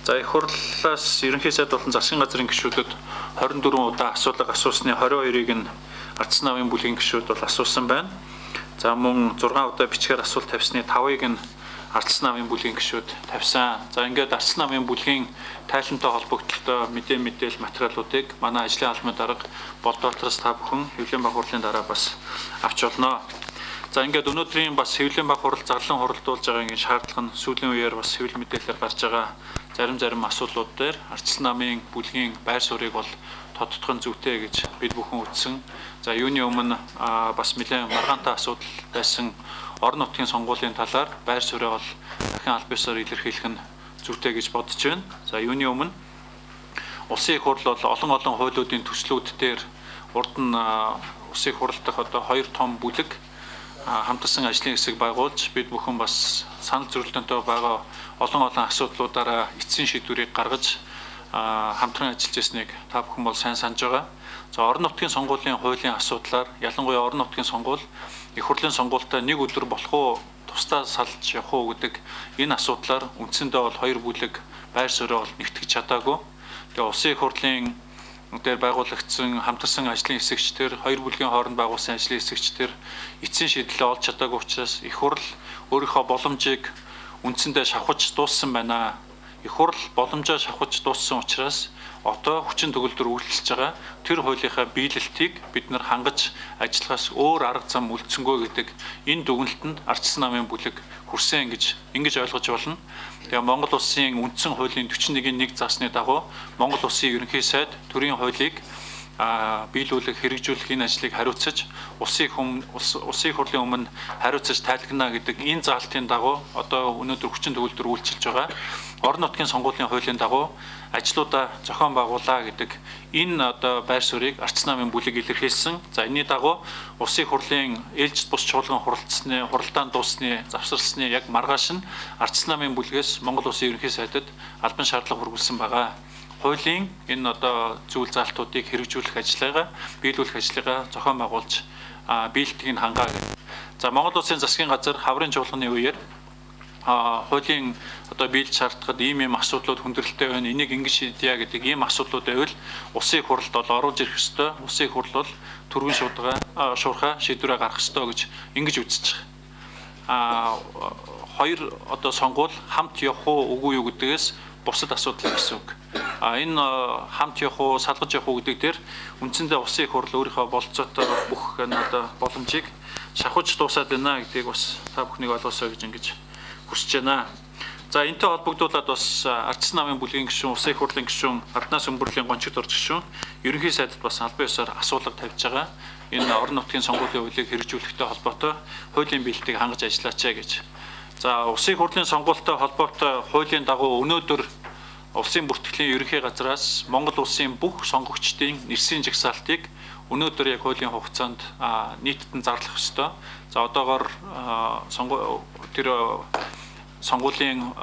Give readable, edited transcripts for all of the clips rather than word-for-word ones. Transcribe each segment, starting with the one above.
За их хурлаас ерөнхий сайд болон засгийн газрын гишүүдэд 24 удаа асуулга асуусны 22-ыг нь ардсан намын бүлгийн гишүүд бол асуусан байна. За мөн 6 удаа бичгээр асуулт тавьсны 5-ыг нь ардсан намын бүлгийн гишүүд тавьсан. За ингээд ардсан намын бүлгийн тайлантай холбогдлолтой мэдээлэл материалуудыг манай ажлын албаны дарга Болдоотроос та бүхэн хэвлэлийн баг хурлын дараа бас авч олно. За ингээд өнөөдрийн бас хэвлэлийн баг хурал зарлан хуралдуулж байгаа ингээд шаардлага нь сүүлийн үеэр бас хэвлэл мэдээлэлээр гарч байгаа зарим асуудлууд дээр ардсан намын бүлгийн байр суурийг бол тодтогын зүйтэй гэж бид бүхэн үзсэн. За юуны өмнө бас нэлээд маргаантай асуудал байсан орон нутгийн сонгуулийн талаар байр суурийг бол дахин аль биесээр илэрхийлэх нь зүйтэй гэж бодож байна. За юуны өмнө улсын их хурл бол олон хуулиудын төслүүд дээр урд нь улсын их хурал дахь одоо 2 том бүлэг хамтарсан ажлын хэсэг байгуулж бид бүхэн бас санал зөвлөлтөнтэй байгаа олон асуудлуудаараа эцсийн шийдвэрийг гаргаж хамтран ажиллаж ирснийг та бүхэн бол сайн санаж байгаа. За орон нутгийн сонгуулийн хуулийн асуудлаар ялангуяа орон нутгийн сонгуул их хурлын сонгуультай нэг өдөр болох уу тусдаа салж явах уу гэдэг энэ асуудлаар үндсэндээ бол 2 бүлэг байр суурийг бол нэгтгэж чадаагүй. Тэгээ улсын их хурлын дээр байгуулагдсан хамтарсан ажлын хэсэгчдэр 2 бүлгийн хооронд байгуулсан ажлын хэсэгчдэр эцсийн шийдлээ олж чадаагүй учраас их хурл өөрийнхөө боломжийг үндсэндээ шавхаж дууссан байна. Их хурл боломжоо шавхаж дууссан учраас одоо хүчин төгөлдөр үйлчилж байгаа тэр хуулийнхаа биелэлтийг бид нар хангаж ажиллахаас өөр арга зам үлдсэнгүй гэдэг энэ дүгнэлтэнд ардсан намын бүлэг хүрсэн гэж ингэж ойлгож болно. Тэгээ Монгол Улсын үндсэн хуулийн 41-1 заасны дагуу Монгол Улсын ерөнхий сайд төрийн хуулийг биелүүлэх, хэрэгжүүлэх энэ ажлыг хариуцаж улсын их хурлын өмнө хариуцаж тайлгнаа гэдэг энэ заалтын дагуу одоо өнөөдөр хүчин төгөлдөр үйлчилж байгаа орон нутгийн сонгуулийн хуулийн дагуу ажлуудаа зохион байгуулаа гэдэг энэ одоо байр суурийг ардсан намын бүлэг илэрхийлсэн. За энэний дагуу улсын их хурлын ээлжид бус чуулган хуралдаан дуусны завсарласны яг маргааш нь ардсан намын бүлгээс Монгол Улсын ерөнхий сайдад албан шаардлага хүргэлсэн байгаа. Хуулийн энэ одоо зүйл заалтуудыг хэрэгжүүлэх ажиллагаа, биелүүлэх ажиллагаа зохион байгуулж биелэлтийг хангаа гэдэг. За Монгол Улсын засгийн газар хаврын чуулганы үеэр хуулийн одоо биелж шаардлагад ийм асуудлууд хүндрэлтэй байна. Энийг ингэж шийдъя гэдэг ийм асуудлууд байвал улсын их хурлд бол оруулж ирэх ёстой. Улсын их хурл бол түргэн шуурхай шийдвэрээ гаргах ёстой гэж ингэж үзэж байгаа. Хоёр одоо сонгуул хамт явах уу үгүй юу гэдгээс бусад асуудал гэсэн үг. Энэ хамт явах уу, салгаж явах уу гэдэг дээр үндсэндээ улсын их хурл өөрийнхөө болцоотой бүх одоо боломжийг шавхаж дуусаад байна гэдгийг бас та бүхнийг ойлгосоо гэж ингэж хүсэж байна. За энэтэй холбогдуулаад бас ардсан намын бүлгийн гишүүн, улсын их хурлын гишүүн, арднаас өмбөрлийн гончид орж гишүүн ерөнхий сайдад бас албан ёсоор асуулга тавьж байгаа. Энэ орон нутгийн сонгуулийн хуулийг хэрэгжүүлэхтэй холбоотой хуулийн биелэлтийг хангаж ажиллаач гэж. За улсын их хурлын сонгуультай холбоотой хуулийн дагуу өнөөдөр улсын бүртгэлийн ерөнхий газраас Монгол улсын бүх сонгогчдын нэрсийн жагсаалтыг өнөөдөр яг хуулийн хугацаанд нийтэд нь зарлах ёстой. За одоогоор сонгуулийн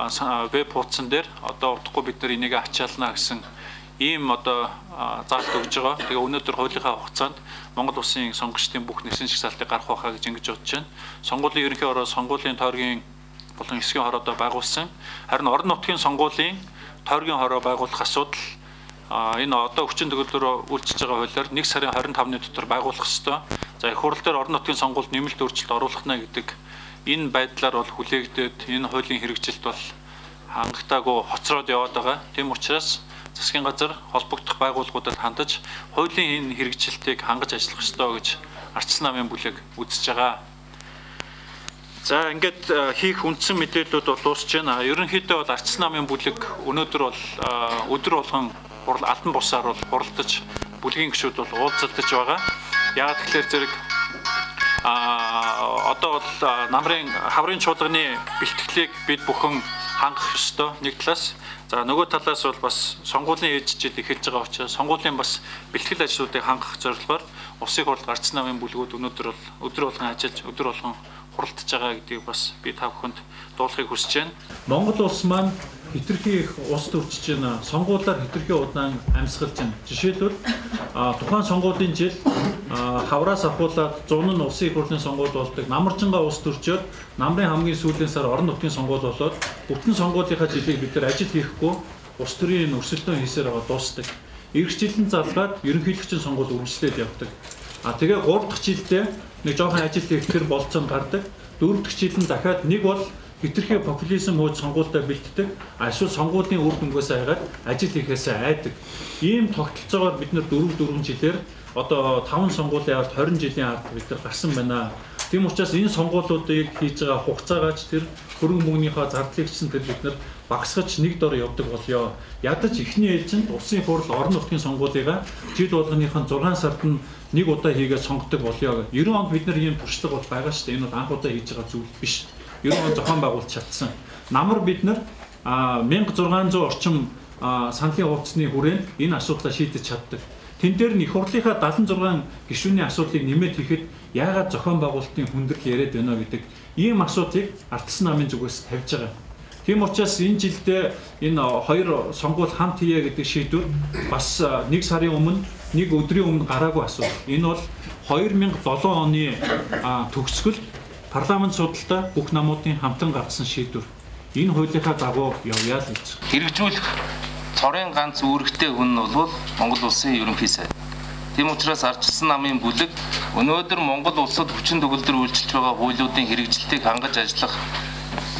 веб хуудсан дээр одоо удахгүй бид нар энийг ачаална гэсэн ийм одоо заалт өгж байгаа. Тэгээ өнөөдөр хуулийнхаа хугацаанд Монгол улсын сонгогчдын бүх нэрсийн жагсаалтыг гаргах байхаа гэж ингэж бодож байна. Сонгуулийн ерөнхий ороо сонгуулийн тойргийн болон эсгийн хороодоо байгуулсан. Харин орон нутгийн сонгуулийн тойргийн хороо байгуулах асуудал энэ одоо хүчин төгөлдөр үйлчилж байгаа хуулиар 1 сарын 25-ны дотор байгуулах ёстой. За их хурл дээр орон нутгийн сонгуульд нэмэлт өөрчлөлт оруулах нэ гэдэг энэ байдлаар бол хүлээгдээд энэ хуулийн хэрэгжилт бол хангалтаагүй хоцроод яваад байгаа. Тийм учраас засгийн газар холбогдох байгууллагуудад хандаж хуулийн энэ хэрэгжилтийг хангаж ажиллах ёстой гэж ардсан намын бүлэг үзэж байгаа. За ингээд хийх үндсэн мэдээллүүд бол дуусж байна. Ерөнхийдөө бол ардсан намын бүлэг өнөөдөр бол өдөр болгон албан бусаар бол хуралдаж бүлгийн гишүүд бол уулзалтаж байгаа. Яг тэгэхээр зэрэг одоо бол хаврын чуулганы бэлтгэлийг бид бүхэн хангах ёстой нэг талаас. За нөгөө талаас бол бас сонгуулийн ээжжид эхэлж байгаа учраас сонгуулийн бас бэлтгэл ажлуудыг хангах зорилгоор улсын их хурл ардсан намын бүлгүүд өнөөдөр бол өдөр болгон ажиллаж өдөр болгон хуралдаж байгаа гэдгийг бас би та бүхэнд дуулахыг хүсэж байна. Монгол улс маань хэтэрхий их ус төрчж байна. Сонгуулиар хэтэрхий удаан амьсгалж байна. Жишээлбэл тухайн сонгуулийн жил хавраас ахуулаад 100 нь улсын их хурлын сонгуул болдог. Намаржингаа ус төрчөөд намрын хамгийн сүүлийн сар орон нутгийн сонгуул болоод бүтэн сонгуулийнхаа жилийг бид нар ажил хийхгүй улс төрийн өрсөлдөөн хийсээр байгаа дуусдаг. Ирэх жилийн залгаад ерөнхийлөгчийн сонгуул үргэлжлээд явдаг. Тэгээ 3 дахь жилдээ нэг жоохон ажил хийхээр болцсон гардаг. 4 дахь жил нь дахиад нэг бол хитрхи популизм хөөж сонгуультай бэлддэг. Эсвэл сонгуулийн үр дүнгээс айгаад ажил хийхээс айдаг. Ийм тогтолцоогоор бид нэр 4 жилээр одоо 5 сонгуулийн ард 20 жилийн ард бид нар гарсан байна. Тийм учраас энэ сонгуулиудыг хийж байгаа хугацаагаач тэр хөрөнгө мөнгөнийхөө зардлыг чинь тэр бид нар багасгаж нэг дор явдаг болёо. Ядаж эхний ээлжинд улсын хурл орон нутгийн сонгуулийг жил болгоныхын 6 сард нь нэг удаа хийгээд сонгодог болёо. 90 онд бид нар ийм туршлага бол байгаа шүү дээ. Энэ бол анх удаа хийж байгаа зүйл биш. 90 онд зохион байгуулж чадсан. Намар бид нар 1600 орчим саналын хуудасны хүрээнд энэ асуудлаа шийдэж чаддаг. Тэн дээр нь их хурлынхаа 76 гишүүний асуудлыг нэмээд хийхэд яагаад зохион байгуулалтын хүндрэл яриад байна гэдэг ийм асуудлыг ардсан намын зүгээс тавьж байгаа. Тийм учраас энэ жилдээ энэ 2 сонгуул хамт хийе гэдэг шийдвэр бас 1 сарын өмнө, 1 өдрийн өмнө гараагүй асуудал. Энэ бол 2007 оны төгсгөл парламент судалтай бүх намуудын хамтан гаргасан шийдвэр. Энэ хуулийнхаа дагуу явъя л гэж. Хэрэгжүүлэх цорын ганц үүрэгтэй хүн нь бол Монгол улсын ерөнхий сайд. Тийм учраас ардчилсан намын бүлэг өнөөдөр Монгол улсад хүчин төгөлдөр үйлчилж байгаа хуулиудын хэрэгжилтийг хангаж ажиллах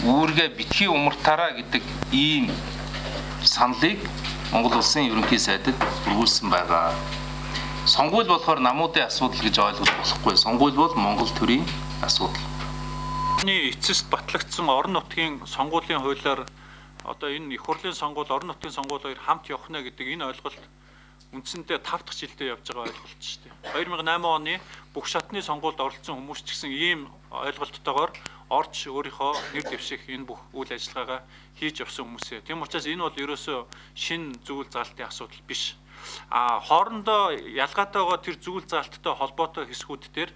үүргээ битгий умартаараа гэдэг ийм саналыг Монгол улсын ерөнхий сайдад өргүүлсэн байгаа. Сонгуул болохоор намуудын асуудал гэж ойлгох болохгүй. Сонгуул бол Монгол төрийн асуудал. Эцэст батлагдсан орон нутгийн сонгуулийн хуулиар одоо энэ их хурлын сонгуул, орон нутгийн сонгуул хоёр хамт явах нэ гэдэг энэ ойлголт үндсэндээ 5 дахь жилдээ явж байгаа ойлголт шүү дээ. 2008 оны бүх шатны сонгуульд оролцсон хүмүүс ч гэсэн ийм ойлголттойгоор орж өөрийнхөө нэр дэвших энэ бүх үйл ажиллагаагаа хийж явсан хүмүүсээ. Тийм учраас энэ бол ерөөсөө шин зүйл заалтын асуудал биш. Хоорондоо ялгаатай байгаа тэр зүйл заалттай холбоотой хэсгүүд дээр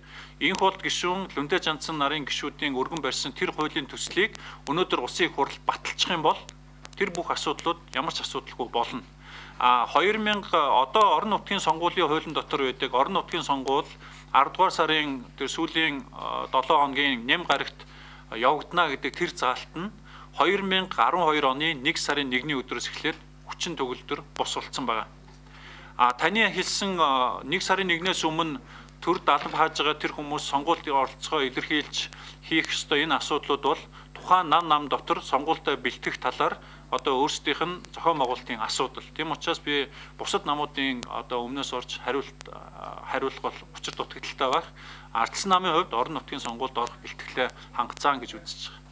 энэ хууль гишүүн Лүндэ Жандсан нарын гишүүдийн өргөн барьсан тэр хуулийн төслийг өнөөдөр улсын их хурл баталчих юм бол тэр бүх асуудлууд ямар ч асуудалгүй болно. 2000 одоо орон нутгийн сонгуулийн хуулийн дотор байдаг орон нутгийн сонгуул 10 дугаар сарын тэр сүүлийн 7 хоногийн нэм гарагт явагдана гэдэг тэр заалт нь 2012 оны 1 сарын 1-ний өдрөөс эхлээд хүчин төгөлдөр босруулсан байна. Таны хэлсэн 1 сарын 1-ээс өмнө төр далав хааж байгаа тэр хүмүүс сонгуульд оролцохоо илэрхийлж хийх ёстой энэ асуудлууд бол тухайн нам дотор сонгуультай бэлтгэх талаар одоо өөрсдийнх нь зохион байгуулалтын асуудал. Тийм учраас би бусад намуудын одоо өмнөөс орж хариулах бол учир дутагдaltaй байх. Ардсан намын хувьд орон нутгийн сонгуульд орох бэлтгэлээ хангацсан гэж үзэж байгаа.